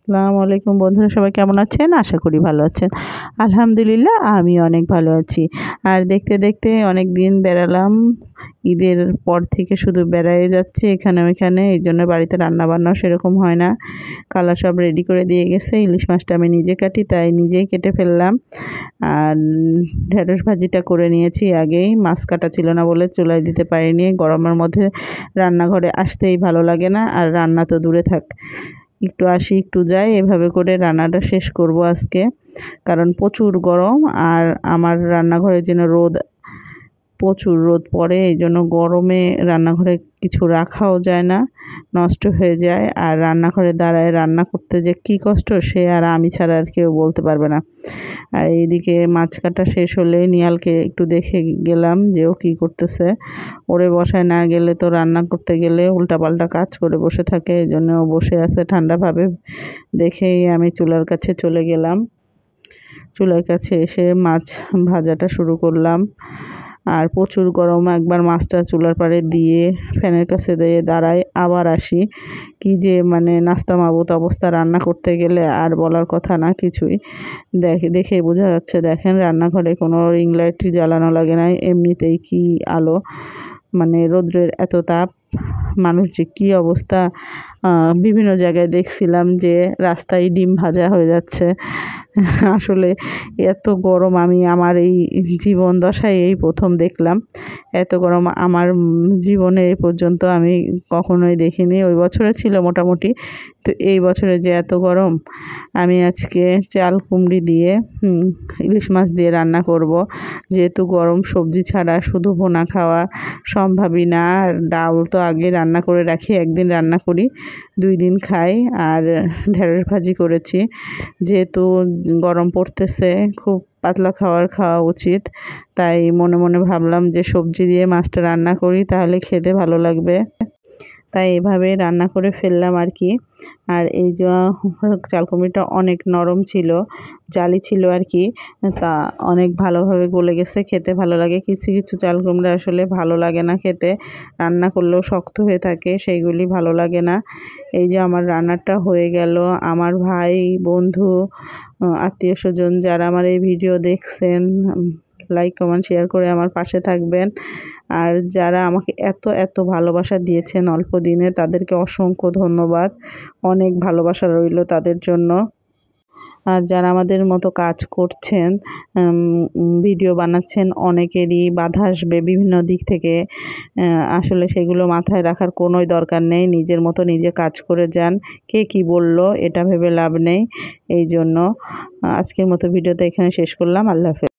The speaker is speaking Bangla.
আসসালামু আলাইকুম বন্ধুরা, সবাই কেমন আছেন? আশা করি ভালো আছেন। আলহামদুলিল্লাহ আমি অনেক ভালো আছি। আর দেখতে দেখতে অনেক দিন বেড়ালাম। ঈদের পর থেকে শুধু বেড়াই যাচ্ছি এখানে ওইখানে, এই জন্য বাড়িতে রান্না বান্নাও সেরকম হয় না। খালা সব রেডি করে দিয়ে গেছে। ইলিশ মাছটা আমি নিজে কাটি, তাই নিজেই কেটে ফেললাম। আর ঢেঁড়স ভাজিটা করে নিয়েছি আগেই, মাছ কাটা ছিল না বলে চুলায় দিতে পারিনি। গরমের মধ্যে রান্নাঘরে আসতেই ভালো লাগে না, আর রান্না তো দূরে থাক, একটু আসি একটু যাই, এভাবে করে রান্নাটা শেষ করব আজকে। কারণ প্রচুর গরম, আর আমার রান্নাঘরে যেন প্রচুর রোদ পড়ে, এই জন্য গরমে রান্নাঘরে কিছু রাখাও যায় না, নষ্ট হয়ে যায়। আর রান্নাঘরে দাঁড়ায় রান্না করতে যে কী কষ্ট, সে আর আমি ছাড়া আর কেউ বলতে পারবে না। আর এইদিকে মাছ কাটা শেষ হলে নিহালকে একটু দেখে গেলাম যে ও কী করতেছে। ওরে বসায় না গেলে তো রান্না করতে গেলে উল্টাপাল্টা কাজ করে বসে থাকে, এই জন্য ও বসে আছে ঠান্ডাভাবে। দেখেই আমি চুলার কাছে চলে গেলাম। চুলার কাছে এসে মাছ ভাজাটা শুরু করলাম। আর প্রচুর গরম, একবার মাছটা চুলার পাড়ে দিয়ে ফ্যানের কাছে দিয়ে দাঁড়াই, আবার আসি। কি যে মানে নাস্তা মাবুত অবস্থা রান্না করতে গেলে, আর বলার কথা না কিছুই। দেখেই বোঝা যাচ্ছে, দেখেন রান্নাঘরে কোনো রিং লাইট জ্বালানো লাগে নাই, এমনিতেই কি আলো, মানে রৌদ্রের এত তাপ, মানুষ যে কী অবস্থা। বিভিন্ন জায়গায় দেখছিলাম যে রাস্তায় ডিম ভাজা হয়ে যাচ্ছে। আসলে এত গরম আমি আমার এই জীবন দশায় এই প্রথম দেখলাম। এত গরম আমার জীবনে এই পর্যন্ত আমি কখনোই দেখিনি। ওই বছরে ছিল মোটামুটি, তো এই বছরে যে এত গরম। আমি আজকে চাল কুমড়ি দিয়ে ইলিশ মাছ দিয়ে রান্না করব। যেহেতু গরম, সবজি ছাড়া শুধু ভুনা খাওয়া সম্ভবই না। আর ডাল তো আগে রান্না করে রাখি, একদিন রান্না করি, 2 দিন খাই। আর ঢেঁড়স ভাজি করেছি, যেহেতু গরম পড়তেছে, খুব পাতলা খাওয়া উচিত। তাই মনে মনে ভাবলাম যে সবজি দিয়ে মাছটা রান্না করি, তাহলে খেতে ভালো লাগবে। তাই এভাবে রান্না করে ফেললাম আর কি। আর এই যে চাল কুমড়িটা অনেক নরম ছিল, জালি ছিল আর কি, তা অনেক ভালোভাবে গলে গেছে, খেতে ভালো লাগে। কিছু কিছু চাল কুমড়া আসলে ভালো লাগে না খেতে, রান্না করলেও শক্ত হয়ে থাকে, সেইগুলি ভালো লাগে না। এই যে আমার রান্নাটা হয়ে গেল। আমার ভাই, বন্ধু, আত্মীয় স্বজন যারা আমার এই ভিডিও দেখছেন, লাইক কমেন্ট শেয়ার করে আমার পাশে থাকবেন। আর যারা আমাকে এত এত ভালোবাসা দিয়েছেন অল্প দিনে, তাদেরকে অসংখ্য ধন্যবাদ। অনেক ভালোবাসা রইল তাদের জন্য। আর যারা আমাদের মতো কাজ করছেন, ভিডিও বানাচ্ছেন, অনেকেরই বাধা আসবে বিভিন্ন দিক থেকে। আসলে সেগুলো মাথায় রাখার কোনোই দরকার নেই, নিজের মতো নিজে কাজ করে যান। কে কী বলল এটা ভেবে লাভ নেই। এই জন্য আজকের মতো ভিডিওটা এখানে শেষ করলাম। আল্লাহ হাফেজ।